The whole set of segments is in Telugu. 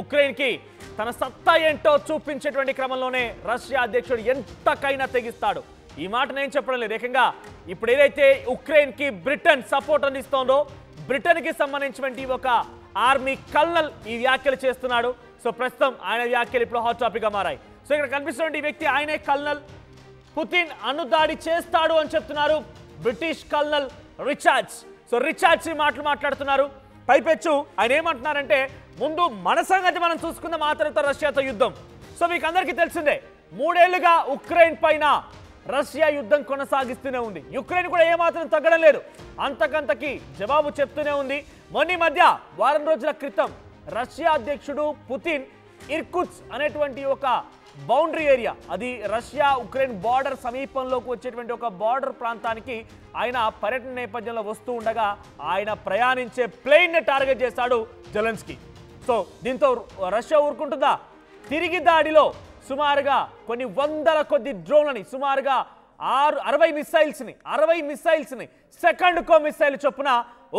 ఉక్రెయిన్కి తన సత్తా ఏంటో చూపించేటువంటి క్రమంలోనే రష్యా అధ్యక్షుడు ఎంతకైనా తెగిస్తాడు. ఈ మాట నేను చెప్పడం లేదు. ఏకంగా ఇప్పుడు ఏదైతే ఉక్రెయిన్కి బ్రిటన్ సపోర్ట్ అందిస్తోందో బ్రిటన్కి సంబంధించినటువంటి ఒక ఆర్మీ కల్నల్ ఈ వ్యాఖ్యలు చేస్తున్నాడు. సో ప్రస్తుతం ఆయన వ్యాఖ్యలు ఇప్పుడు హాట్ టాపిక్గా మారాయి. సో ఇక్కడ కనిపిస్తున్న ఈ వ్యక్తి ఆయనే కల్నల్. పుతిన్ అణుదాడి చేస్తాడు అని చెప్తున్నారు British colonel Richards. So Richards మాట్లాడుతున్నారు. పైపెచ్చు ఆయన ఏమంటున్నారంటే ముందు మన సంగతి మనం చూసుకుందాం, ఆ తర్వాత రష్యాతో యుద్ధం. సో మీకు అందరికీ తెలిసిందే 3 ఏళ్లుగా ఉక్రెయిన్ పైన రష్యా యుద్ధం కొనసాగిస్తూనే ఉంది. యుక్రెయిన్ కూడా ఏమాత్రం తగ్గడం లేదు, అంతకంతకి జవాబు చెప్తూనే ఉంది. మొన్న మధ్య వారం రోజుల క్రితం రష్యా అధ్యక్షుడు పుతిన్ ఇర్కుట్స్క్ అనేటువంటి ఒక బౌండరీ ఏరియా, అది రష్యా ఉక్రెయిన్ బార్డర్ సమీపంలోకి వచ్చేటువంటి ఒక బార్డర్ ప్రాంతానికి ఆయన పర్యటన నేపథ్యంలో వస్తూ ఉండగా ఆయన ప్రయాణించే ప్లేన్ని టార్గెట్ చేశాడు జెలెన్స్కీ. సో దీంతో రష్యా ఊరుకుంటుందా? తిరిగి దాడిలో సుమారుగా కొన్ని వందల కొద్ది డ్రోన్లని, సుమారుగా 60 మిసైల్స్ని సెకండ్కో మిసైల్ చొప్పున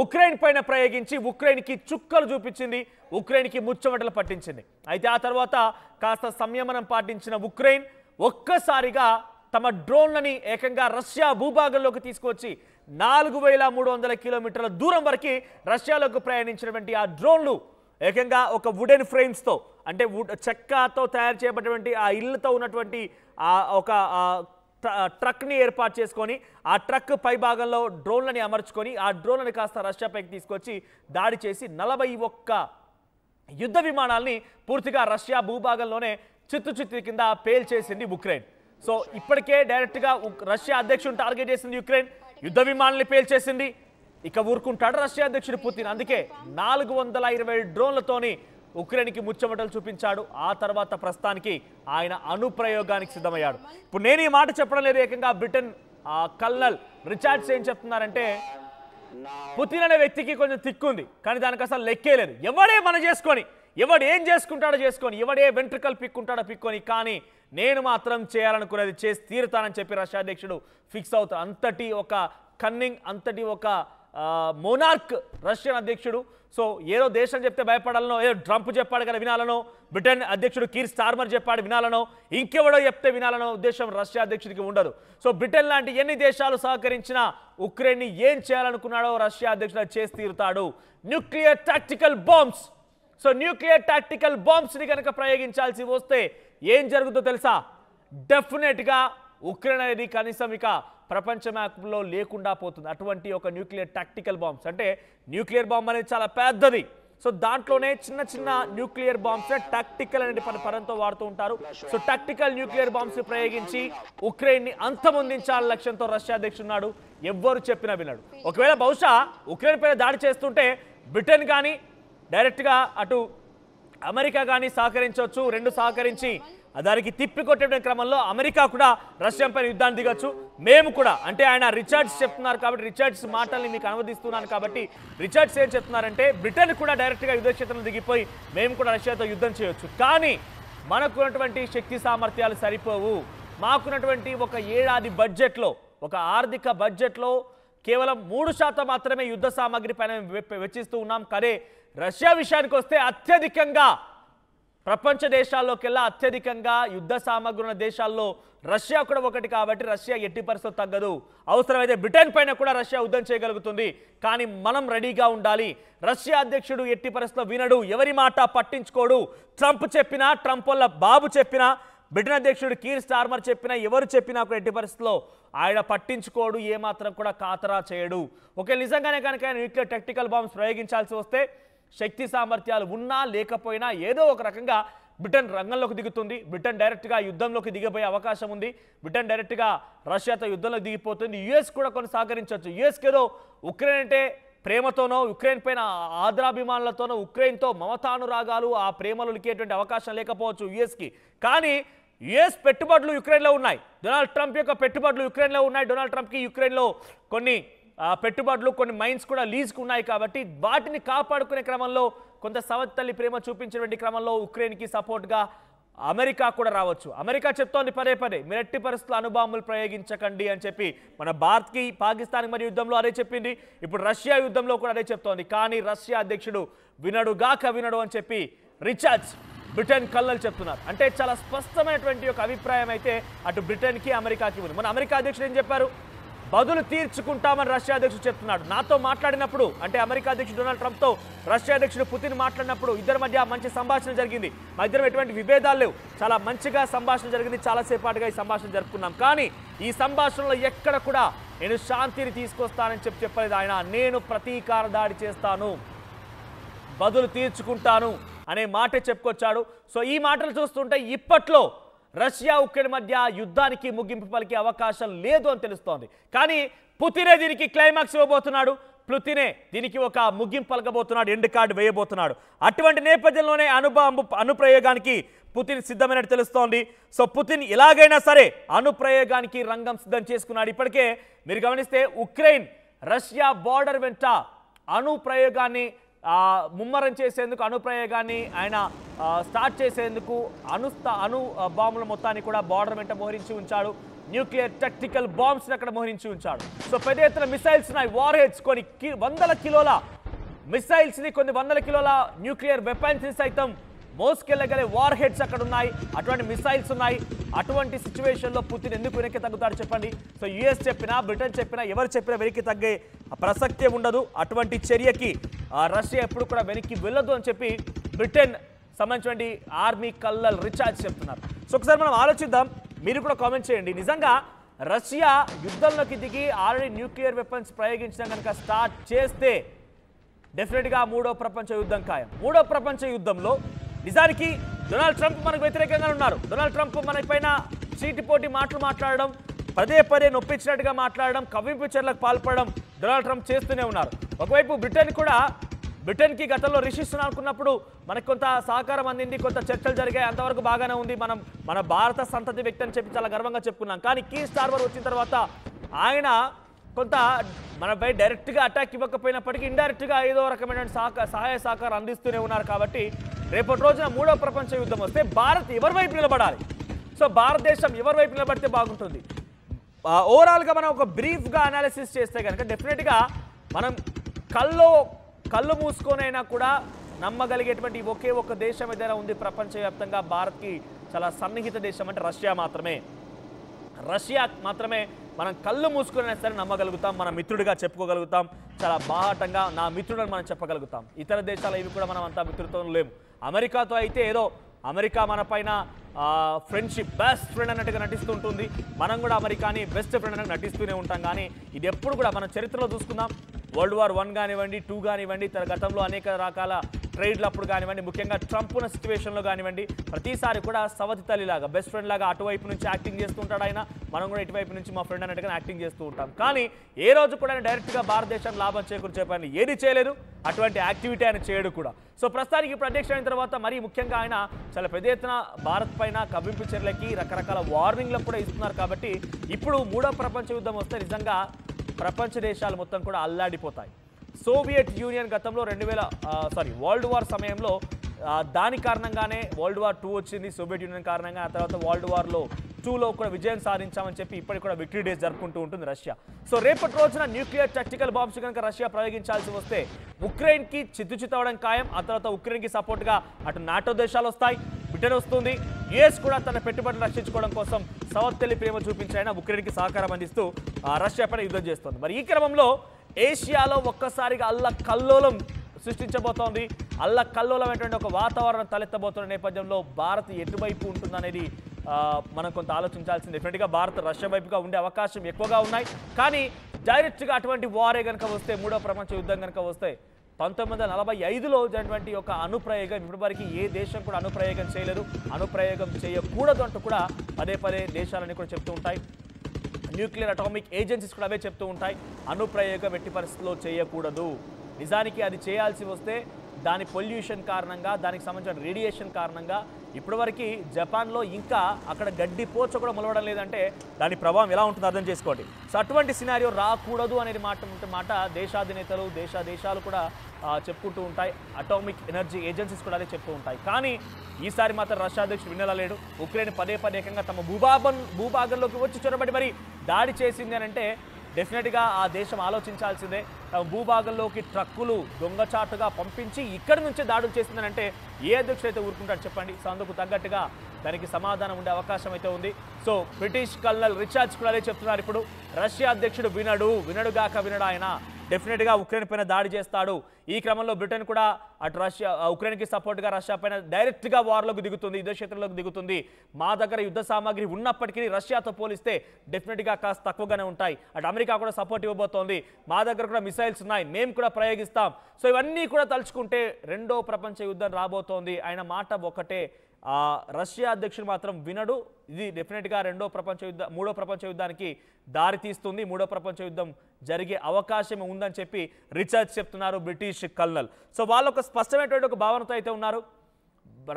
ఉక్రెయిన్ పైన ప్రయోగించి ఉక్రెయిన్కి చుక్కలు చూపించింది, ఉక్రెయిన్కి ముచ్చమటలు పట్టించింది. అయితే ఆ తర్వాత కాస్త సంయమనం పాటించిన ఉక్రెయిన్ ఒక్కసారిగా తమ డ్రోన్లని ఏకంగా రష్యా భూభాగంలోకి తీసుకొచ్చి 4300 కిలోమీటర్ల దూరం వరకు రష్యాలోకి ప్రయాణించినటువంటి ఆ డ్రోన్లు ఏకంగా ఒక వుడెన్ ఫ్రేమ్స్తో, అంటే చెక్కతో తయారు చేయబడినటువంటి ఆ ఇళ్ళతో ఉన్నటువంటి ఒక ట్రక్ని ఏర్పాటు చేసుకొని ఆ ట్రక్ పై భాగంలో డ్రోన్లని అమర్చుకొని ఆ డ్రోన్లని కాస్త రష్యాపైకి తీసుకొచ్చి దాడి చేసి 41 యుద్ధ విమానాల్ని పూర్తిగా రష్యా భూభాగంలోనే చిత్తు కింద పేల్చేసింది ఉక్రెయిన్. సో ఇప్పటికే డైరెక్ట్గా రష్యా అధ్యక్షుడిని టార్గెట్ చేసింది ఉక్రెయిన్, యుద్ధ విమానాల్ని పేల్చేసింది. ఇక ఊరుకుంటాడు రష్యా అధ్యక్షుడు పుతిన్. అందుకే 420 డ్రోన్లతోని ఉక్రెయిన్కి ముచ్చమటలు చూపించాడు. ఆ తర్వాత ప్రస్తుతానికి ఆయన అనుప్రయోగానికి సిద్ధమయ్యాడు. ఇప్పుడు నేను ఈ మాట చెప్పడం లేదు, ఏకంగా బ్రిటన్ కల్నల్ రిచార్డ్స్ ఏం చెప్తున్నారంటే పుతిన్ అనే వ్యక్తికి కొంచెం తిక్కుంది, కానీ దానికి అసలు లెక్కే లేదు. ఎవడే మన చేసుకొని, ఎవడు ఏం చేసుకుంటాడో చేసుకొని, ఎవడే వెంట్రుకలు పిక్కుంటాడో పిక్కొని, కానీ నేను మాత్రం చేయాలనుకునేది చేసి తీరుతానని చెప్పి రష్యా అధ్యక్షుడు ఫిక్స్ అవుతాడు. అంతటి ఒక కన్నింగ్, అంతటి ఒక మోనార్క్ రష్యన్ అధ్యక్షుడు. సో ఏదో దేశం చెప్తే భయపడాలనో, ఏదో ట్రంప్ చెప్పాడు కదా వినాలనో, బ్రిటన్ అధ్యక్షుడు కీర్ స్టార్మర్ చెప్పాడు వినాలనో, ఇంకెవడో చెప్తే వినాలనో ఉద్దేశం రష్యా అధ్యక్షుడికి ఉండదు. సో బ్రిటన్ లాంటి ఎన్ని దేశాలు సహకరించినా ఉక్రెయిన్ని ఏం చేయాలనుకున్నాడో రష్యా అధ్యక్షుడు చేసి తీరుతాడు. Nuclear tactical bombs. So nuclear tactical బాంబ్స్ని కనుక ప్రయోగించాల్సి వస్తే ఏం జరుగుతుందో తెలుసా? డెఫినెట్గా ఉక్రెయిన్ అనేది కనీసం ఇక ప్రపంచ మ్యాప్లో లేకుండా పోతుంది. అటువంటి ఒక న్యూక్లియర్ టాక్టికల్ బాంబ్స్, అంటే న్యూక్లియర్ బాంబ్ అనేది చాలా పెద్దది. సో దాంట్లోనే చిన్న న్యూక్లియర్ బాంబ్స్ టాక్టికల్ అనే పదంతో వాడుతూ ఉంటారు. సో టాక్టికల్ న్యూక్లియర్ బాంబ్స్ ప్రయోగించి ఉక్రెయిన్ని అంతమొందించాలని లక్ష్యంతో రష్యా అధ్యక్షుడు ఎవ్వరు చెప్పినా వినడు. ఒకవేళ బహుశా ఉక్రెయిన్ పైన దాడి చేస్తుంటే బ్రిటన్ కానీ డైరెక్ట్గా అటు అమెరికా కానీ సహకరించవచ్చు. రెండు సహకరించి దానికి తిప్పికొట్టే క్రమంలో అమెరికా కూడా రష్యా పైన యుద్ధాన్ని దిగొచ్చు. మేము కూడా, అంటే ఆయన రిచార్డ్స్ చెప్తున్నారు కాబట్టి రిచార్డ్స్ మాటల్ని మీకు అనువదిస్తున్నాను కాబట్టి రిచార్డ్స్ ఏం చెప్తున్నారంటే బ్రిటన్ కూడా డైరెక్ట్గా యుద్ధ క్షేత్రంలో దిగిపోయి మేము కూడా రష్యాతో యుద్ధం చేయొచ్చు, కానీ మనకున్నటువంటి శక్తి సామర్థ్యాలు సరిపోవు. మాకున్నటువంటి ఒక ఏడాది బడ్జెట్లో, ఒక ఆర్థిక బడ్జెట్లో కేవలం 3% మాత్రమే యుద్ధ సామాగ్రి పైన వెచ్చిస్తూ ఉన్నాం. కానీ రష్యా విషయానికి వస్తే అత్యధికంగా ప్రపంచ దేశాల్లోకెల్లా అత్యధికంగా యుద్ధ సామగ్రి ఉన్న దేశాల్లో రష్యా కూడా ఒకటి కాబట్టి రష్యా ఎట్టి పరిస్థితుల్లో తగ్గదు. అవసరమైతే బ్రిటన్ పైన కూడా రష్యా యుద్ధం చేయగలుగుతుంది, కానీ మనం రెడీగా ఉండాలి. రష్యా అధ్యక్షుడు ఎట్టి పరిస్థితుల్లో వినడు, ఎవరి మాట పట్టించుకోడు. ట్రంప్ చెప్పినా, ట్రంప్ వల్ల బాబు చెప్పినా, బ్రిటన్ అధ్యక్షుడు కీర్ స్టార్మర్ చెప్పినా, ఎవరు చెప్పినా కూడా ఎట్టి పరిస్థితుల్లో ఆయన పట్టించుకోడు, ఏమాత్రం కూడా ఖాతరా చేయడు. ఒకవేళ నిజంగానే కనుక న్యూక్లియర్ టాక్టికల్ బాంబ్స్ ప్రయోగించాల్సి వస్తే శక్తి సామర్థ్యాలు ఉన్నా లేకపోయినా ఏదో ఒక రకంగా బ్రిటన్ రంగంలోకి దిగుతుంది. బ్రిటన్ డైరెక్ట్గా యుద్ధంలోకి దిగబోయే అవకాశం ఉంది. బ్రిటన్ డైరెక్ట్గా రష్యాతో యుద్ధంలోకి దిగిపోతుంది. యుఎస్ కూడా కొన్ని సహకరించవచ్చు. యుఎస్కి ఏదో ఉక్రెయిన్ అంటే ప్రేమతోనో, ఉక్రెయిన్ పైన ఆదరాభిమానులతోనో, ఉక్రెయిన్తో మమతానురాగాలు, ఆ ప్రేమలు ఉలికేటువంటి అవకాశం లేకపోవచ్చు యుఎస్కి. కానీ యుఎస్ పెట్టుబడులు యుక్రెయిన్లో ఉన్నాయి. డొనాల్డ్ ట్రంప్ యొక్క పెట్టుబడులు యుక్రెయిన్లో ఉన్నాయి. డొనాల్డ్ ట్రంప్కి యుక్రెయిన్లో కొన్ని పెట్టుబడులు, కొన్ని మైన్స్ కూడా లీజ్కు ఉన్నాయి కాబట్టి వాటిని కాపాడుకునే క్రమంలో కొంత సవత్తల్లి ప్రేమ చూపించేటువంటి క్రమంలో ఉక్రెయిన్కి సపోర్ట్గా అమెరికా కూడా రావచ్చు. అమెరికా చెప్తోంది పదే మీరు ఎట్టి పరిస్థితుల్లో అణుబాంబులు ప్రయోగించకండి అని చెప్పి. మన భారత్కి, పాకిస్తాన్కి మరి యుద్ధంలో అదే చెప్పింది, ఇప్పుడు రష్యా యుద్ధంలో కూడా అదే చెప్తోంది. కానీ రష్యా అధ్యక్షుడు వినడు అని చెప్పి రిచార్డ్స్ బ్రిటన్ కళ్ళలు చెప్తున్నారు. అంటే చాలా స్పష్టమైనటువంటి ఒక అభిప్రాయం అయితే అటు బ్రిటన్కి అమెరికాకి ఉంది. మన అమెరికా అధ్యక్షుడు ఏం చెప్పారు? బదులు తీర్చుకుంటామని రష్యా అధ్యక్షుడు చెప్తున్నాడు. నాతో మాట్లాడినప్పుడు అంటే అమెరికా అధ్యక్షుడు డొనాల్డ్ ట్రంప్తో రష్యా అధ్యక్షుడు పుతిన్ మాట్లాడినప్పుడు ఇద్దరి మధ్య మంచి సంభాషణ జరిగింది. మా ఇద్దరం ఎటువంటి విభేదాలు లేవు, చాలా మంచిగా సంభాషణ జరిగింది, చాలాసేపాటుగా ఈ సంభాషణ జరుపుకున్నాం. కానీ ఈ సంభాషణలో ఎక్కడ కూడా నేను శాంతిని తీసుకొస్తానని చెప్పలేదు ఆయన. నేను ప్రతీకార దాడి చేస్తాను, బదులు తీర్చుకుంటాను అనే మాట చెప్పుకొచ్చాడు. సో ఈ మాటలు చూస్తుంటే ఇప్పట్లో రష్యా ఉక్రెయిన్ మధ్య యుద్ధానికి ముగింపు పలికే అవకాశం లేదు అని తెలుస్తోంది. కానీ పుతినే దీనికి క్లైమాక్స్ ఇవ్వబోతున్నాడు, పుతినే దీనికి ఒక ముగింపు పలకబోతున్నాడు, ఎండ్ కార్డు వేయబోతున్నాడు. అటువంటి నేపథ్యంలోనే అణుప్రయోగానికి పుతిన్ సిద్ధమైనట్టు తెలుస్తోంది. సో పుతిన్ ఎలాగైనా సరే అణుప్రయోగానికి రంగం సిద్ధం చేసుకున్నాడు. ఇప్పటికే మీరు గమనిస్తే ఉక్రెయిన్ రష్యా బార్డర్ వెంట అణుప్రయోగాన్ని ముమ్మరం చేసేందుకు, అణుప్రయోగాన్ని ఆయన స్టార్ట్ చేసేందుకు అణు బాంబుల మొత్తాన్ని కూడా బార్డర్ వెంట మోహరించి ఉంచాడు. న్యూక్లియర్ టెక్టికల్ బాంబ్స్ని అక్కడ మోహరించి ఉంచాడు. సో పెద్ద ఎత్తున మిసైల్స్ ఉన్నాయి, వార్ హెడ్స్, కొన్ని వందల కిలోల మిసైల్స్ని, కొన్ని వందల కిలోల న్యూక్లియర్ వెపన్స్ని సైతం మోసుకెళ్ళగలే వార్ హెడ్స్ అక్కడ ఉన్నాయి, అటువంటి మిసైల్స్ ఉన్నాయి. అటువంటి సిచ్యువేషన్లో పుతిన్ ఎందుకు వెనక్కి తగ్గుతాడు చెప్పండి? సో యుఎస్ చెప్పినా, బ్రిటన్ చెప్పినా, ఎవరు చెప్పినా వెనక్కి తగ్గే ప్రసక్తే ఉండదు. అటువంటి చర్యకి రష్యా ఎప్పుడు కూడా వెనక్కి వెళ్ళదు అని చెప్పి బ్రిటన్ సంబంధించినటువంటి ఆర్మీ కల్నల్ రిచార్డ్స్ చెప్తున్నారు. సో ఒకసారి మనం ఆలోచిద్దాం, మీరు కూడా కామెంట్ చేయండి. నిజంగా రష్యా యుద్ధంలోకి దిగి ఆల్రెడీ న్యూక్లియర్ వెపన్స్ ప్రయోగించడం కనుక స్టార్ట్ చేస్తే డెఫినెట్గా మూడో ప్రపంచ యుద్ధం ఖాయం. మూడో ప్రపంచ యుద్ధంలో నిజానికి డొనాల్డ్ ట్రంప్ మనకు వ్యతిరేకంగా ఉన్నారు. డొనాల్డ్ ట్రంప్ మన పైన చీటిపోటీ మాటలు మాట్లాడడం, పదే పదే నొప్పించినట్టుగా మాట్లాడడం, కవ్వింపు చర్యలకు పాల్పడడం డొనాల్డ్ ట్రంప్ చేస్తూనే ఉన్నారు. ఒకవైపు బ్రిటన్కి గతంలో రిషి సునాక్ అనుకున్నప్పుడు మనకు కొంత సహకారం అందింది, కొంత చర్చలు జరిగాయి, అంతవరకు బాగానే ఉంది. మన భారత సంతతి వ్యక్తి అని చెప్పి చాలా గర్వంగా చెప్పుకున్నాం. కానీ కీ స్టార్మర్ వచ్చిన తర్వాత ఆయన కొంత మనపై డైరెక్ట్గా అటాక్ ఇవ్వకపోయినప్పటికీ ఇండైరెక్ట్గా ఏదో రకమైన సహాయ సహకారం అందిస్తూనే ఉన్నారు. కాబట్టి రేపటి రోజున మూడో ప్రపంచ యుద్ధం వస్తే భారత్ ఎవరి వైపు నిలబడాలి? సో భారతదేశం ఎవరి వైపు నిలబడితే బాగుంటుంది? ఓవరాల్గా మనం ఒక బ్రీఫ్గా అనాలిసిస్ చేస్తే కనుక డెఫినెట్గా మనం కళ్ళు మూసుకొనైనా కూడా నమ్మగలిగేటువంటి ఒకే ఒక దేశం ఏదైనా ఉంది ప్రపంచవ్యాప్తంగా భారత్కి చాలా సన్నిహిత దేశం అంటే రష్యా మాత్రమే మనం కళ్ళు మూసుకునే సరే నమ్మగలుగుతాం, మన మిత్రుడిగా చెప్పుకోగలుగుతాం, చాలా బాహాటంగా నా మిత్రుడని మనం చెప్పగలుగుతాం. ఇతర దేశాలు ఇవి కూడా మనం అంతా మిత్రులతో లేము. అమెరికాతో అయితే ఏదో అమెరికా మన పైన ఫ్రెండ్షిప్, బెస్ట్ ఫ్రెండ్ అన్నట్టుగా నటిస్తూ ఉంటుంది, మనం కూడా అమెరికాని బెస్ట్ ఫ్రెండ్ అన్నట్టు నటిస్తూనే ఉంటాం. కానీ ఇది ఎప్పుడు కూడా మన చరిత్రలో చూసుకుందాం, వరల్డ్ వార్ 1 కానివ్వండి, 2 కానివ్వండి, గతంలో అనేక రకాల ట్రేడ్లు అప్పుడు కానివ్వండి, ముఖ్యంగా ట్రంప్ ఉన్న సిచ్యువేషన్లో కానివ్వండి, ప్రతిసారి కూడా సవతి తల్లిలాగా బెస్ట్ ఫ్రెండ్ లాగా అటువైపు నుంచి యాక్టింగ్ చేస్తూ ఉంటాడు ఆయన, మనం కూడా ఇటువైపు నుంచి మా ఫ్రెండ్ అన్నట్టుగా యాక్టింగ్ చేస్తూ ఉంటాం. కానీ ఏ రోజు కూడా ఆయన డైరెక్ట్గా భారతదేశం లాభం చేకూర్చే పని ఏది చేయలేదు, అటువంటి యాక్టివిటీ ఆయన చేయడు కూడా. సో ప్రస్తుతానికి ఇప్పుడు అధ్యక్షుడు అయిన తర్వాత మరీ ముఖ్యంగా ఆయన చాలా పెద్ద ఎత్తున భారత్ పైన కవ్వింపు చర్యలకి రకరకాల వార్నింగ్లకు కూడా ఇస్తున్నారు. కాబట్టి ఇప్పుడు మూడో ప్రపంచ యుద్ధం వస్తే నిజంగా ప్రపంచ దేశాలు మొత్తం కూడా అల్లాడిపోతాయి. సోవియట్ యూనియన్ గతంలో వరల్డ్ వార్ సమయంలో దాని కారణంగానే వరల్డ్ వార్ 2 వచ్చింది, సోవియట్ యూనియన్ కారణంగా. ఆ తర్వాత వరల్డ్ వార్లో 2లో కూడా విజయం సాధించామని చెప్పి ఇప్పటికి కూడా విక్టరీ డేస్ జరుపుకుంటూ ఉంటుంది రష్యా. సో రేపటి రోజున న్యూక్లియర్ టాక్టికల్ బాంబ్స్ కనుక రష్యా ప్రయోగించాల్సి వస్తే ఉక్రెయిన్కి చిత్తవడం ఖాయం. ఆ తర్వాత ఉక్రెయిన్కి సపోర్ట్గా అటు నాటో దేశాలు వస్తాయి, బ్రిటన్ వస్తుంది, యుఎస్ కూడా తన పెట్టుబడిని రక్షించుకోవడం కోసం సవత్తెల్లి ప్రేమ చూపించాయన ఉక్రెయిన్కి సహకారం అందిస్తూ రష్యా పైన యుద్ధం చేస్తుంది. మరి ఈ క్రమంలో ఏషియాలో ఒక్కసారిగా అల్లకల్లోలం సృష్టించబోతోంది. అల్లకల్లోలమైనటువంటి ఒక వాతావరణం తలెత్తబోతున్న నేపథ్యంలో భారత్ ఎటువైపు ఉంటుందనేది మనం కొంత ఆలోచించాల్సింది. డెఫినెట్గా భారత్ రష్యా వైపుగా ఉండే అవకాశం ఎక్కువగా ఉన్నాయి. కానీ డైరెక్ట్గా అటువంటి వారే కనుక వస్తే, మూడో ప్రపంచ యుద్ధం కనుక వస్తే 1945లో జరిగినటువంటి ఒక అణుప్రయోగం ఇప్పటివరకు ఏ దేశం కూడా అణుప్రయోగం చేయలేదు, అణుప్రయోగం చేయకూడదు అంటూ కూడా పదే దేశాలన్నీ కూడా చెప్తూ ఉంటాయి. న్యూక్లియర్ అటామిక్ ఏజెన్సీస్ కూడా అవే చెప్తూ ఉంటాయి, అణుప్రయోగం ఎట్టి పరిస్థితుల్లో చేయకూడదు. నిజానికి అది చేయాల్సి వస్తే దాని పొల్యూషన్ కారణంగా, దానికి సంబంధించిన రేడియేషన్ కారణంగా ఇప్పటివరకు జపాన్లో ఇంకా అక్కడ గడ్డి పోచ కూడా మొలవడం లేదంటే దాని ప్రభావం ఎలా ఉంటుందో అర్థం చేసుకోండి. సో అటువంటి సినారియో రాకూడదు అనేది మాట దేశాధినేతలు దేశాలు కూడా చెప్పుకుంటూ ఉంటాయి, అటామిక్ ఎనర్జీ ఏజెన్సీస్ కూడా అదే చెప్తూ ఉంటాయి. కానీ ఈసారి మాత్రం రష్యా అధ్యక్షుడు వినలేడు. ఉక్రెయిన్ పదే ఏకంగా తమ భూభాగంలోకి వచ్చి చొరబడి మరి దాడి చేసింది అని అంటే డెఫినెట్గా ఆ దేశం ఆలోచించాల్సిందే. తమ భూభాగంలోకి ట్రక్కులు దొంగచాటుగా పంపించి ఇక్కడి నుంచే దాడులు చేసిందనంటే ఏ అధ్యక్షుడు అయితే ఊరుకుంటాడు చెప్పండి. సో అందుకు తగ్గట్టుగా దానికి సమాధానం ఉండే అవకాశం అయితే ఉంది. సో బ్రిటిష్ కల్నల్ రిచార్డ్స్ కూడా అదే చెప్తున్నారు. ఇప్పుడు రష్యా అధ్యక్షుడు వినడుగాక వినడు ఆయన డెఫినెట్గా ఉక్రెయిన్ పైన దాడి చేస్తాడు. ఈ క్రమంలో బ్రిటన్ కూడా అటు ఉక్రెయిన్కి సపోర్ట్గా రష్యా పైన డైరెక్ట్గా వార్లోకి దిగుతుంది, యుద్ధ క్షేత్రంలోకి దిగుతుంది. మా దగ్గర యుద్ధ సామాగ్రి ఉన్నప్పటికీ రష్యాతో పోలిస్తే డెఫినెట్గా కాస్త తక్కువగానే ఉంటాయి. అటు అమెరికా కూడా సపోర్ట్ ఇవ్వబోతోంది. మా దగ్గర కూడా మిసైల్స్ ఉన్నాయి, మేము కూడా ప్రయోగిస్తాం. సో ఇవన్నీ కూడా తలుచుకుంటే రెండో ప్రపంచ యుద్ధం రాబోతోంది. ఆయన మాట ఒకటే, రష్యా అధ్యక్షుడు మాత్రం వినడు. ఇది డెఫినెట్గా మూడో ప్రపంచ యుద్ధానికి దారి తీస్తుంది. మూడో ప్రపంచ యుద్ధం జరిగే అవకాశం ఉందని చెప్పి రిచర్డ్స్ చెప్తున్నారు, బ్రిటిష్ కల్నల్. సో వాళ్ళు ఒక స్పష్టమైనటువంటి ఒక భావనతో అయితే ఉన్నారు.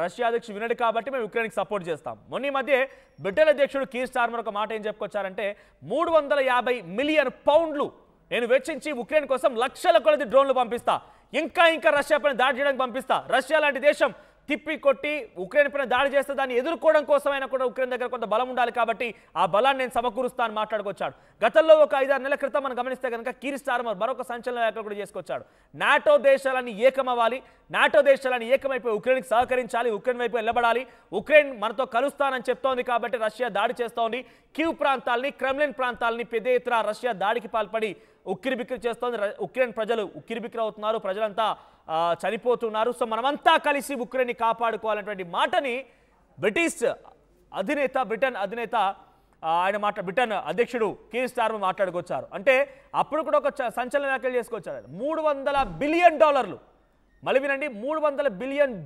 రష్యా అధ్యక్షుడు వినడు కాబట్టి మేము ఉక్రెయిన్కి సపోర్ట్ చేస్తాం. మొన్న మధ్య బ్రిటన్ అధ్యక్షుడు కీర్ స్టార్మర్ ఒక మాట ఏం చెప్పుకొచ్చారంటే 350 మిలియన్ పౌండ్లు నేను వెచ్చించి ఉక్రెయిన్ కోసం లక్షల కొలది డ్రోన్లు పంపిస్తా, ఇంకా రష్యా పైన దాడి చేయడానికి పంపిస్తా. రష్యా లాంటి దేశం తిప్పి కొట్టి ఉక్రెయిన్ పైన దాడి చేస్తే దాన్ని ఎదుర్కోవడం కోసమైనా కూడా ఉక్రెయిన్ దగ్గర కొంత బలం ఉండాలి, కాబట్టి ఆ బలాన్ని నేను సమకూరుస్తాను మాట్లాడుకొచ్చాడు. గతంలో ఒక 5-6 నెలల క్రితం మనం గమనిస్తే కనుక కీర్ స్టార్మర్ మరొక సంచలన వ్యాఖ్యలు కూడా చేసుకొచ్చాడు. నాటో దేశాలని ఏకమవ్వాలి, నాటో దేశాలని ఏకమైపోయి ఉక్రెయిన్కి సహకరించాలి, ఉక్రెయిన్ వైపు వెళ్ళబడాలి, ఉక్రెయిన్ మనతో కలుస్తానని చెప్తోంది కాబట్టి రష్యా దాడి చేస్తోంది. కీవ్ ప్రాంతాలని, క్రెమ్లిన్ ప్రాంతాలని పెద్ద ఎత్తున రష్యా దాడికి పాల్పడి ఉక్కిరిబిక్కిరి చేస్తోంది. ఉక్రెయిన్ ప్రజలు ఉక్కిరిబిక్కిరి అవుతున్నారు, ప్రజలంతా చనిపోతున్నారు. సో మనమంతా కలిసి ఉక్రెయిన్ని కాపాడుకోవాలనేటువంటి మాటని బ్రిటన్ అధినేత బ్రిటన్ అధ్యక్షుడు కీర్ స్టార్మర్ మాట్లాడుకొచ్చారు. అంటే అప్పుడు కూడా ఒక సంచలన వ్యాఖ్యలు చేసుకొచ్చారు. $300 బిలియన్, మళ్ళీ వినండి, $300 బిలియన్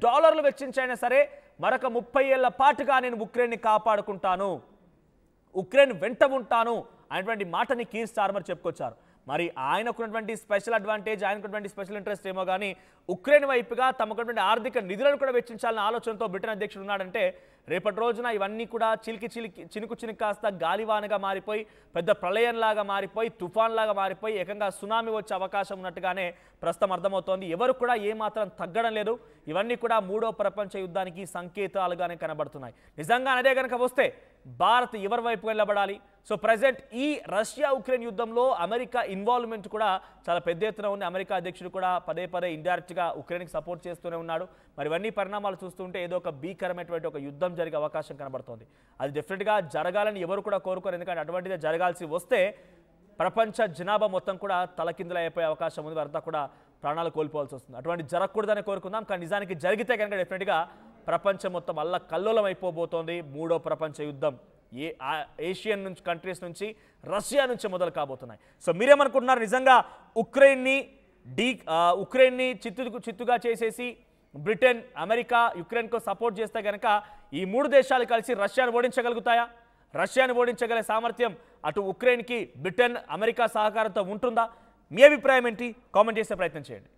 వెచ్చించైనా సరే మరొక 30 ఏళ్ల పాటుగా నేను ఉక్రెయిన్ని కాపాడుకుంటాను, ఉక్రెయిన్ వెంట ఉంటాను అనేటువంటి మాటని కీర్ స్టార్మర్ చెప్పుకొచ్చారు. మరి ఆయనకున్నటువంటి స్పెషల్ అడ్వాంటేజ్, ఆయనకున్నటువంటి స్పెషల్ ఇంట్రెస్ట్ ఏమో కానీ ఉక్రెయిన్ వైపుగా తమకున్నటువంటి ఆర్థిక నిధులను కూడా వెచ్చించాలన్న ఆలోచనతో బ్రిటన్ అధ్యక్షుడు ఉన్నాడంటే రేపటి రోజున ఇవన్నీ కూడా చినుకు కాస్త గాలివానగా మారిపోయి పెద్ద ప్రళయంలాగా మారిపోయి తుఫాన్లాగా మారిపోయి ఏకంగా సునామీ వచ్చే అవకాశం ఉన్నట్టుగానే ప్రస్తుతం అర్థమవుతోంది. ఎవరు కూడా ఏమాత్రం తగ్గడం లేదు. ఇవన్నీ కూడా మూడో ప్రపంచ యుద్ధానికి సంకేతాలుగానే కనబడుతున్నాయి. నిజంగా అదే కనుక వస్తే భారత్ ఎవరి వైపు వెళ్ళబడాలి? సో ప్రజెంట్ ఈ రష్యా ఉక్రెయిన్ యుద్ధంలో అమెరికా ఇన్వాల్వ్మెంట్ కూడా చాలా పెద్ద ఎత్తున ఉంది. అమెరికా అధ్యక్షుడు కూడా పదే ఇండైరెక్ట్గా ఉక్రెయిన్కి సపోర్ట్ చేస్తూనే ఉన్నాడు. మరి ఇవన్నీ పరిణామాలు చూస్తుంటే ఏదో ఒక భీకరమైనటువంటి ఒక యుద్ధం జరిగే అవకాశం కనబడుతోంది. అది డెఫినెట్గా జరగాలని ఎవరు కూడా కోరుకోరు. ఎందుకంటే అటువంటిదే జరగాల్సి వస్తే ప్రపంచ జనాభా మొత్తం కూడా తలకిందులు అయిపోయే అవకాశం ఉంది, వారంతా కూడా ప్రాణాలు కోల్పోవాల్సి వస్తుంది. అటువంటి జరగకూడదని కోరుకుందాం. కానీ నిజానికి జరిగితే కనుక డెఫినెట్గా ప్రపంచం మొత్తం అల్లకల్లోలం అయిపోబోతోంది. మూడో ప్రపంచ యుద్ధం ఏషియన్ కంట్రీస్ నుంచి రష్యా నుంచి మొదలు కాబోతున్నాయి. సో మీరేమనుకుంటున్నారు? నిజంగా ఉక్రెయిన్ని చిత్తుగా చేసేసి బ్రిటన్, అమెరికా యుక్రెయిన్కు సపోర్ట్ చేస్తే కనుక ఈ మూడు దేశాలు కలిసి రష్యాను ఓడించగలుగుతాయా? రష్యాను ఓడించగల సామర్థ్యం అటు ఉక్రెయిన్కి బ్రిటన్, అమెరికా సహకారంతో ఉంటుందా? మీ అభిప్రాయం ఏంటి? కామెంట్ చేసే ప్రయత్నం చేయండి.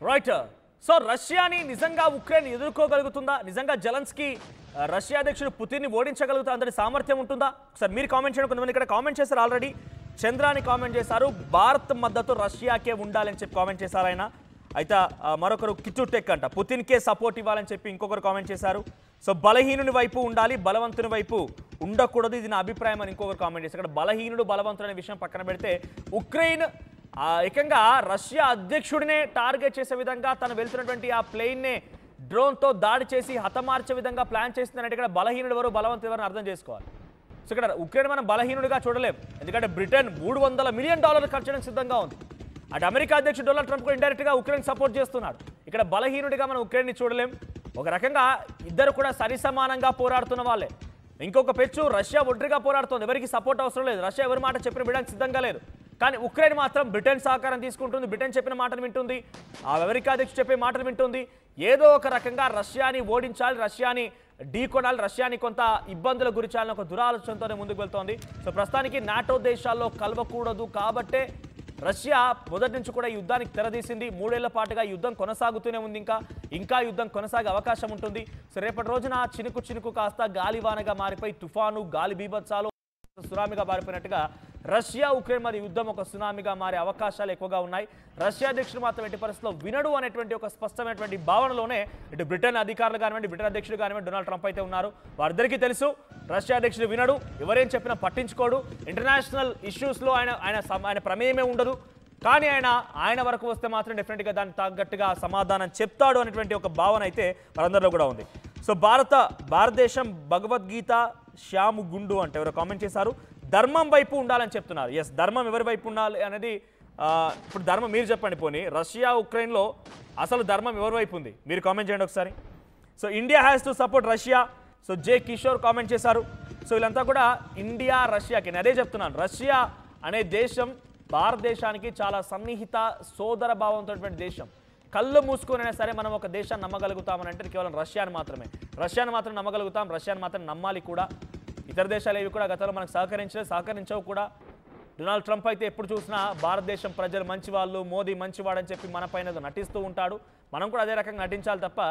రైట్. సో రష్యాని నిజంగా ఉక్రెయిన్ ఎదుర్కోగలుగుతుందా? నిజంగా జెలెన్స్కీ రష్యా అధ్యక్షుడు పుతిన్ని ఓడించగలుగుతా అంతటి సామర్థ్యం ఉంటుందా? సార్ మీరు కామెంట్ చేయడం, కొంతమంది ఇక్కడ కామెంట్ చేశారు ఆల్రెడీ. చంద్రాని కామెంట్ చేశారు, భారత్ మద్దతు రష్యాకే ఉండాలని చెప్పి కామెంట్ చేశారు ఆయన. అయితే మరొకరు కిట్టు టెక్ అంట పుతిన్కే సపోర్ట్ ఇవ్వాలని చెప్పి ఇంకొకరు కామెంట్ చేశారు. సో బలహీనుని వైపు ఉండాలి, బలవంతుని వైపు ఉండకూడదు, ఇది నా అభిప్రాయం అని ఇంకొకరు కామెంట్ చేశారు. ఇక్కడ బలహీనుడు బలవంతుడు అనే విషయం పక్కన పెడితే ఉక్రెయిన్ ఏకంగా రష్యా అధ్యక్షుడినే టార్గెట్ చేసే విధంగా తను వెళ్తున్నటువంటి ఆ ప్లేన్నే డ్రోన్తో దాడి చేసి హతమార్చే విధంగా ప్లాన్ చేస్తుందంటే ఇక్కడ బలహీనుడు ఎవరు, బలవంతుడు ఎవరు అర్థం చేసుకోవాలి. సో ఇక్కడ ఉక్రెయిన్ మనం బలహీనుడిగా చూడలేం. ఎందుకంటే బ్రిటన్ $300 మిలియన్ ఖర్చు చేయడానికి సిద్ధంగా ఉంది. అటు అమెరికా అధ్యక్షుడు డొనాల్డ్ ట్రంప్ కూడా ఇండైరెక్ట్గా ఉక్రెయిన్ సపోర్ట్ చేస్తున్నాడు. ఇక్కడ బలహీనుడిగా మనం ఉక్రెయిన్ని చూడలేం. ఒక రకంగా ఇద్దరు కూడా సరిసమానంగా పోరాడుతున్న వాళ్ళే. ఇంకొక పెచ్చు రష్యా ఒంటరిగా పోరాడుతోంది, ఎవరికి సపోర్ట్ అవసరం లేదు. రష్యా ఎవరి మాట చెప్పిన వినడానికి సిద్ధంగా లేదు. కానీ ఉక్రెయిన్ మాత్రం బ్రిటన్ సహకారం తీసుకుంటుంది, బ్రిటన్ చెప్పిన మాటను వింటుంది, ఆ అమెరికా అధ్యక్షుడు చెప్పే మాటను వింటుంది. ఏదో ఒక రకంగా రష్యాని ఓడించాలి, రష్యాని ఢీకొనాలి, రష్యాని కొంత ఇబ్బందుల గురిచాలని ఒక దురాలోచనతోనే ముందుకు వెళ్తోంది. సో ప్రస్తుతానికి నాటో దేశాల్లో కలవకూడదు కాబట్టే రష్యా మొదటి నుంచి కూడా ఈ యుద్ధానికి తెరదీసింది. 3 ఏళ్ల పాటుగా యుద్ధం కొనసాగుతూనే ఉంది, ఇంకా యుద్ధం కొనసాగే అవకాశం ఉంటుంది. సో రేపటి రోజున చినుకు చినుకు కాస్త గాలివానగా మారిపోయి తుఫాను, గాలి బీభత్సాలు సునామీగా మారిపోయినట్టుగా రష్యా ఉక్రెయిన్ మధ్య యుద్ధం ఒక సునామీగా మారే అవకాశాలు ఎక్కువగా ఉన్నాయి. రష్యా అధ్యక్షుడు మాత్రం ఎట్టి పరిస్థితుల్లో వినడు అనేటువంటి ఒక స్పష్టమైనటువంటి భావనలోనే ఇటు బ్రిటన్ అధికారులు కానివ్వండి, బ్రిటన్ అధ్యక్షుడు కానివ్వండి, డొనాల్డ్ ట్రంప్ అయితే ఉన్నారు. వారిద్దరికీ తెలుసు రష్యా అధ్యక్షుడు వినడు, ఎవరేం చెప్పినా పట్టించుకోడు, ఇంటర్నేషనల్ ఇష్యూస్లో ఆయన ప్రమేయమే ఉండదు. కానీ ఆయన వరకు వస్తే మాత్రం డెఫినెట్గా దానికి తగ్గట్టుగా సమాధానం చెప్తాడు అనేటువంటి ఒక భావన అయితే వారందరిలో కూడా ఉంది. సో భారతదేశం భగవద్గీత శ్యాము గుండు అంటే ఎవరో కామెంట్ చేశారు, ధర్మం వైపు ఉండాలని చెప్తున్నారు. ఎస్, ధర్మం ఎవరి వైపు ఉండాలి అనేది ఇప్పుడు ధర్మం మీరు చెప్పండి. పోనీ రష్యా ఉక్రెయిన్లో అసలు ధర్మం ఎవరి వైపు ఉంది మీరు కామెంట్ చేయండి ఒకసారి. So India has to support Russia, so J Kishore comment చేశారు. సో వీళ్ళంతా కూడా ఇండియా రష్యాకి, నేను అదే చెప్తున్నాను, రష్యా అనే దేశం భారతదేశానికి చాలా సన్నిహిత సోదర భావంతో దేశం. కళ్ళు మూసుకునైనా సరే మనం ఒక దేశాన్ని నమ్మగలుగుతామని అంటే కేవలం రష్యాని మాత్రమే. రష్యాని మాత్రం నమ్మగలుగుతాం, రష్యాని మాత్రం నమ్మాలి కూడా. ఇతర దేశాలు ఏవి కూడా గతంలో మనకు సహకరించవు కూడా. డొనాల్డ్ ట్రంప్ అయితే ఎప్పుడు చూసినా భారతదేశం ప్రజలు మంచివాళ్ళు, మోదీ మంచివాడని చెప్పి మన పైన నటిస్తూ ఉంటాడు. మనం కూడా అదే రకంగా నటించాలి తప్ప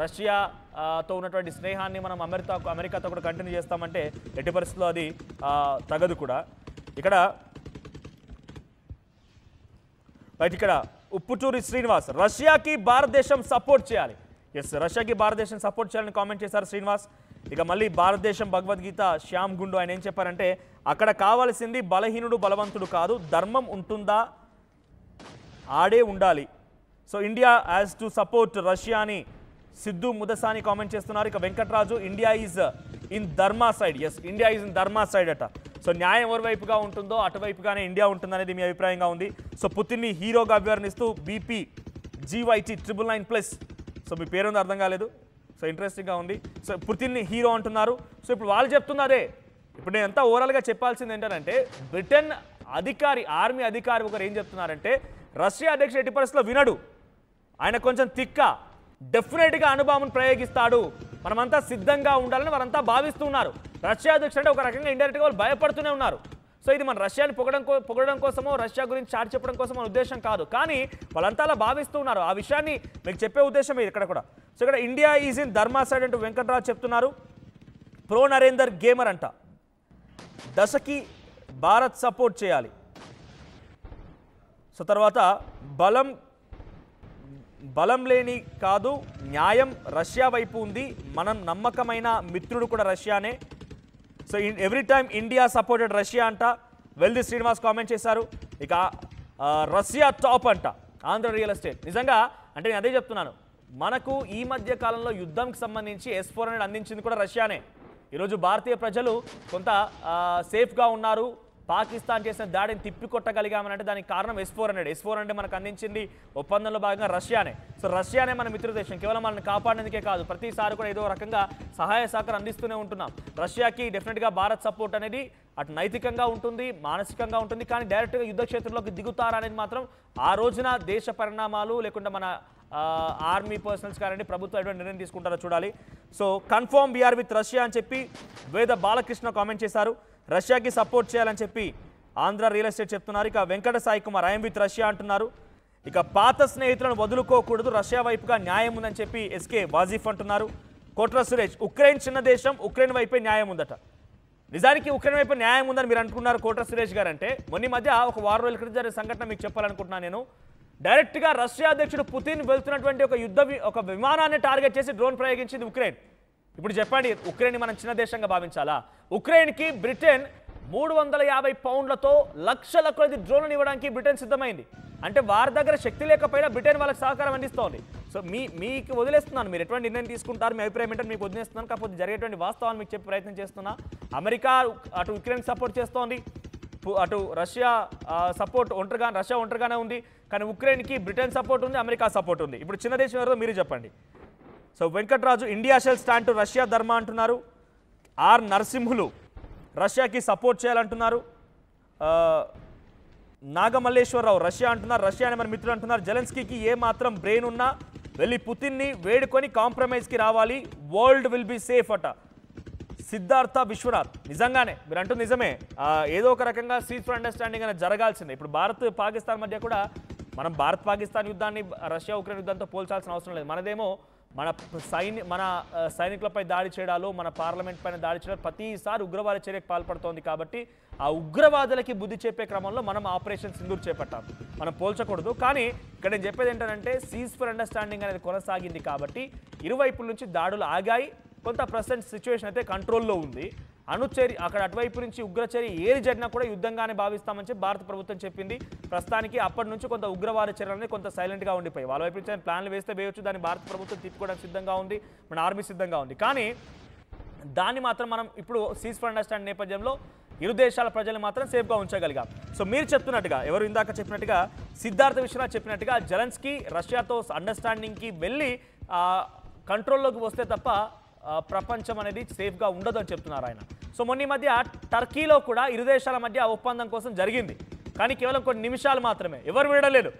రష్యాతో ఉన్నటువంటి స్నేహాన్ని మనం అమెరికాతో కూడా కంటిన్యూ చేస్తామంటే ఎట్టి పరిస్థితుల్లో అది తగదు కూడా. ఇక్కడ ఉప్పుటూరి శ్రీనివాస్, రష్యాకి భారతదేశం సపోర్ట్ చేయాలి. ఎస్, రష్యాకి భారతదేశం సపోర్ట్ చేయాలని కామెంట్ చేశారు శ్రీనివాస్. ఇక మళ్ళీ భారతదేశం భగవద్గీత శ్యామ్ గుండు ఆయన ఏం చెప్పారంటే, అక్కడ కావాల్సింది బలహీనుడు బలవంతుడు కాదు, ధర్మం ఉంటుందా ఆడే ఉండాలి. So India has to support Russia అని సిద్ధు ముదసాని కామెంట్ చేస్తున్నారు. ఇక Venkatraju, India is in dharma side. Yes, India is in dharma side అట. సో న్యాయం ఎవరి వైపుగా ఉంటుందో అటువైపుగానే ఇండియా ఉంటుందనేది మీ అభిప్రాయంగా ఉంది. సో పుతిన్ని హీరోగా అభివర్ణిస్తూ బీపీ జీవైటీ 999+. సో మీ పేరు అర్థం కాలేదు, సో ఇంట్రెస్టింగ్గా ఉంది. సో పుతిన్ని హీరో అంటున్నారు. సో ఇప్పుడు వాళ్ళు చెప్తున్న అదే. ఇప్పుడు నేను అంతా ఓవరాల్గా చెప్పాల్సింది ఏంటంటే, బ్రిటన్ అధికారి, ఆర్మీ అధికారి ఒకరు ఏం చెప్తున్నారంటే, రష్యా అధ్యక్షుడు ఎట్టి పరిస్థితుల్లో వినడు, ఆయన కొంచెం తిక్క, డెఫినెట్గా అణుబాంబును ప్రయోగిస్తాడు, మనమంతా సిద్ధంగా ఉండాలని వారంతా భావిస్తున్నారు. రష్యా అధ్యక్షుడు అంటే ఒక రకంగా ఇండైరెక్ట్గా వాళ్ళు భయపడుతూనే ఉన్నారు. సో ఇది మన రష్యాని పొగడడం కోసమో, రష్యా గురించి చాటి చెప్పడం కోసం మన ఉద్దేశం కాదు, కానీ వాళ్ళంతా అలా భావిస్తూ ఉన్నారు. ఆ విషయాన్ని మీకు చెప్పే ఉద్దేశం ఇక్కడ కూడా. సో ఇక్కడ India is in dharma side అంటూ వెంకట్రాజ్ చెప్తున్నారు. ప్రో నరేందర్ గేమర్ అంట, దశకి భారత్ సపోర్ట్ చేయాలి. సో తర్వాత బలం లేని కాదు, న్యాయం రష్యా వైపు ఉంది, మనం నమ్మకమైన మిత్రుడు కూడా రష్యానే. So every time India supported Russia అంట వెల్ది శ్రీనివాస్ కామెంట్ చేశారు. ఇక రష్యా టాప్ అంట ఆంధ్ర రియల్ ఎస్టేట్. నిజంగా అంటే నేను అదే చెప్తున్నాను, మనకు ఈ మధ్య కాలంలో యుద్ధంకి సంబంధించి S-400 అందించింది కూడా రష్యానే. ఈరోజు భారతీయ ప్రజలు కొంత సేఫ్గా ఉన్నారు, పాకిస్తాన్ చేసిన దాడిని తిప్పికొట్టగలిగామనంటే దానికి కారణం S-400 మనకు అందించింది ఒప్పందంలో భాగంగా రష్యానే. సో రష్యానే మన మిత్ర దేశం, కేవలం మనల్ని కాపాడేందుకే కాదు, ప్రతిసారి కూడా ఏదో రకంగా సహాయ సహకారం అందిస్తూనే ఉంటున్నాం. రష్యాకి డెఫినెట్గా భారత్ సపోర్ట్ అనేది అటు నైతికంగా ఉంటుంది, మానసికంగా ఉంటుంది, కానీ డైరెక్ట్గా యుద్ధ క్షేత్రంలోకి దిగుతారా అనేది మాత్రం ఆ రోజున దేశ పరిణామాలు లేకుండా మన ఆర్మీ పర్సనల్స్ కానివ్వండి, ప్రభుత్వం ఎటువంటి నిర్ణయం తీసుకుంటారో చూడాలి. So confirm we are with Russia అని చెప్పి వేద బాలకృష్ణ కామెంట్ చేశారు. రష్యాకి సపోర్ట్ చేయాలని చెప్పి ఆంధ్ర రియల్ ఎస్టేట్ చెప్తున్నారు. ఇక Venkata Sai Kumar I'm with Russia అంటున్నారు. ఇక పాత స్నేహితులను వదులుకోకూడదు, రష్యా వైపుగా న్యాయం ఉందని చెప్పి ఎస్కే వాజిఫ్ అంటున్నారు. కోట్ర సురేష్, ఉక్రెయిన్ చిన్న దేశం, ఉక్రెయిన్ వైపే న్యాయం ఉందట. నిజానికి ఉక్రెయిన్ వైపు న్యాయం ఉందని మీరు అనుకున్నారు కోట్ర సురేష్ గారు. అంటే మొన్న మధ్య ఒక 6 రోజుల క్రితం జరిగిన సంఘటన మీకు చెప్పాలనుకుంటున్నాను నేను. డైరెక్ట్గా రష్యా అధ్యక్షుడు పుతిన్ వెళ్తున్నటువంటి ఒక విమానాన్ని టార్గెట్ చేసి డ్రోన్ ప్రయోగించింది ఉక్రెయిన్. ఇప్పుడు చెప్పండి, ఉక్రెయిన్ మనం చిన్న దేశంగా భావించాలా? ఉక్రెయిన్కి బ్రిటన్ 350 పౌండ్లతో లక్షల కొద్ది డ్రోన్లను ఇవ్వడానికి బ్రిటన్ సిద్ధమైంది. అంటే వారి దగ్గర శక్తి లేకపోయినా బ్రిటన్ వాళ్ళకి సహకారం అందిస్తోంది. సో మీకు వదిలేస్తున్నాను, మీరు ఎటువంటి నిర్ణయం తీసుకుంటారు, మీ అభిప్రాయం ఏంటని మీకు వదిలేస్తున్నాను. కాకపోతే జరిగేటువంటి వాస్తవాన్ని మీకు చెప్పే ప్రయత్నం చేస్తున్నా. అమెరికా అటు ఉక్రెయిన్ సపోర్ట్ చేస్తోంది, అటు రష్యా సపోర్ట్ రష్యా ఒంటరిగానే ఉంది, కానీ ఉక్రెయిన్కి బ్రిటన్ సపోర్ట్ ఉంది, అమెరికా సపోర్ట్ ఉంది. ఇప్పుడు చిన్న దేశం ఎవరో మీరు చెప్పండి. So Venkatraju, India shall stand to Russia Dharma అంటున్నారు. ఆర్ నరసింహులు, రష్యాకి సపోర్ట్ చేయాలంటున్నారు. నాగమల్లేశ్వరరావు రష్యా అంటున్నారు, రష్యా అని మన మిత్రులు అంటున్నారు, జెలెన్స్కీకి ఏ మాత్రం బ్రెయిన్ ఉన్నా వెళ్ళి పుతిన్ని వేడుకొని కాంప్రమైజ్కి రావాలి, వరల్డ్ విల్ బి సేఫ్ అట సిద్ధార్థ విశ్వనాథ్. నిజంగానే మీరు అంటుంది నిజమే, ఏదో ఒక రకంగా సీజ్ ఫర్ అండర్స్టాండింగ్ అనేది జరగాల్సిందే. ఇప్పుడు భారత్ పాకిస్తాన్ మధ్య కూడా మనం భారత్ పాకిస్తాన్ యుద్ధాన్ని రష్యా ఉక్రెయిన్ యుద్ధంతో పోల్చాల్సిన అవసరం లేదు. మనదేమో మన సైనికులపై దాడి చేయడాలు, మన పార్లమెంట్ పైన దాడి చేయడాలు ప్రతిసారి ఉగ్రవాద చర్యకు పాల్పడుతోంది. కాబట్టి ఆ ఉగ్రవాదులకి బుద్ధి చెప్పే క్రమంలో మనం ఆపరేషన్ సింధూర్ చేపట్టాం, మనం పోల్చకూడదు. కానీ ఇక్కడ నేను చెప్పేది ఏంటంటే సీజ్ ఫర్ అండర్స్టాండింగ్ అనేది కొనసాగింది కాబట్టి ఇరువైపుల నుంచి దాడులు ఆగాయి. కొంత ప్రజెంట్ సిచ్యువేషన్ అయితే కంట్రోల్లో ఉంది. అణుచర్య అక్కడ అటువైపు నుంచి ఉగ్రచర్య ఏది జరిగినా కూడా యుద్ధంగానే భావిస్తామని చెప్పి భారత ప్రభుత్వం చెప్పింది. ప్రస్తుతానికి అప్పటి నుంచి కొంత ఉగ్రవాద చర్యలని కొంత సైలెంట్గా ఉండిపోయి వాళ్ళ వైపు నుంచి ప్లాన్లు వేస్తే వేయొచ్చు, దాన్ని భారత ప్రభుత్వం తిప్పుకోవడానికి సిద్ధంగా ఉంది, మన ఆర్మీ సిద్ధంగా ఉంది. కానీ దాన్ని మాత్రం మనం ఇప్పుడు సీజ్ ఫర్ అండర్స్టాండింగ్ నేపథ్యంలో ఇరు దేశాల ప్రజలు మాత్రం సేఫ్గా ఉంచగలిగాం. సో మీరు చెప్తున్నట్టుగా, ఎవరు ఇందాక చెప్పినట్టుగా సిద్ధార్థ విశ్వనాథ్ చెప్పినట్టుగా జెలెన్స్కీ రష్యాతో అండర్స్టాండింగ్కి వెళ్ళి కంట్రోల్లోకి వస్తే తప్ప ప్రపంచం అనేది సేఫ్గా ఉండదు అని చెప్తున్నారు ఆయన. సో మొన్న ఈ మధ్య టర్కీలో కూడా ఇరు దేశాల మధ్య ఒప్పందం కోసం జరిగింది, కానీ కేవలం కొన్ని నిమిషాలు మాత్రమే, ఎవరు విడలేదు.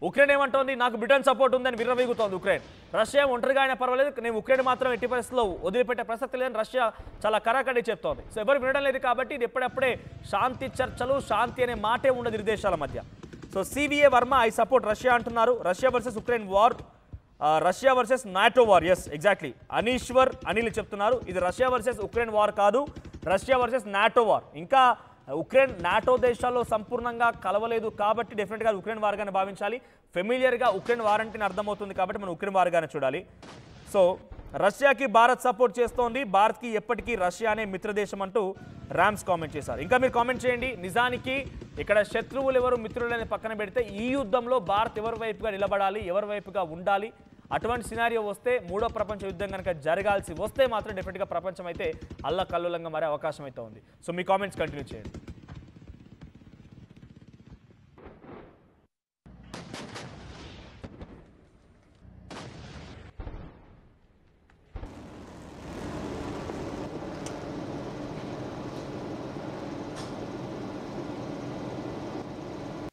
ఉక్రెయిన్ ఏమంటోంది, నాకు బ్రిటన్ సపోర్ట్ ఉందని విర్రవీగుతోంది ఉక్రెయిన్. రష్యా ఒంటరిగా అయినా పర్వాలేదు, నేను ఉక్రెయిన్ మాత్రం ఎట్టి పరిస్థితుల్లో వదిలిపెట్టే ప్రసక్తి లేదని రష్యా చాలా కరాకడి చెప్తోంది. సో ఎవరు వినడం లేదు కాబట్టి ఇది ఎప్పుడప్పుడే శాంతి చర్చలు, శాంతి అనే మాటే ఉండదు ఇరు దేశాల మధ్య. So CVA Varma I support Russia అంటున్నారు. Russia versus Ukraine war, Russia versus NATO war. Yes exactly, Anishwar Anil చెప్తున్నారు ఇది రష్యా వర్సెస్ ఉక్రెయిన్ వార్ కాదు, రష్యా వర్సెస్ నాటో వార్. ఇంకా ఉక్రెయిన్ నాటో దేశాల్లో సంపూర్ణంగా కలవలేదు కాబట్టి డెఫినెట్గా ఉక్రెయిన్ వార్గానే భావించాలి. ఫెమిలియర్గా ఉక్రెయిన్ వార్ అంటే అర్థమవుతుంది కాబట్టి మనం ఉక్రెయిన్ వార్గానే చూడాలి. సో రష్యాకి భారత్ సపోర్ట్ చేస్తోంది, భారత్కి ఎప్పటికీ రష్యానే మిత్రదేశం అంటూ ర్యామ్స్ కామెంట్ చేశారు. ఇంకా మీరు కామెంట్ చేయండి. నిజానికి ఇక్కడ శత్రువులు ఎవరు మిత్రులని పక్కన పెడితే ఈ యుద్ధంలో భారత్ ఎవరి వైపుగా నిలబడాలి, ఎవరి వైపుగా ఉండాలి, అటువంటి సినారియో వస్తే మూడో ప్రపంచ యుద్ధం కనుక జరగాల్సి వస్తే మాత్రం డెఫినెట్గా ప్రపంచం అయితే అల్లకల్లోలంగా మారే అవకాశం అయితే ఉంది. సో మీ కామెంట్స్ కంటిన్యూ చేయండి.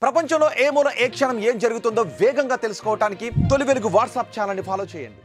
ప్రపంచంలో ఏ మూల ఏ క్షణం ఏం జరుగుతుందో వేగంగా తెలుసుకోవడానికి తొలి వెలుగు వాట్సాప్ ఛానల్ని ఫాలో చేయండి.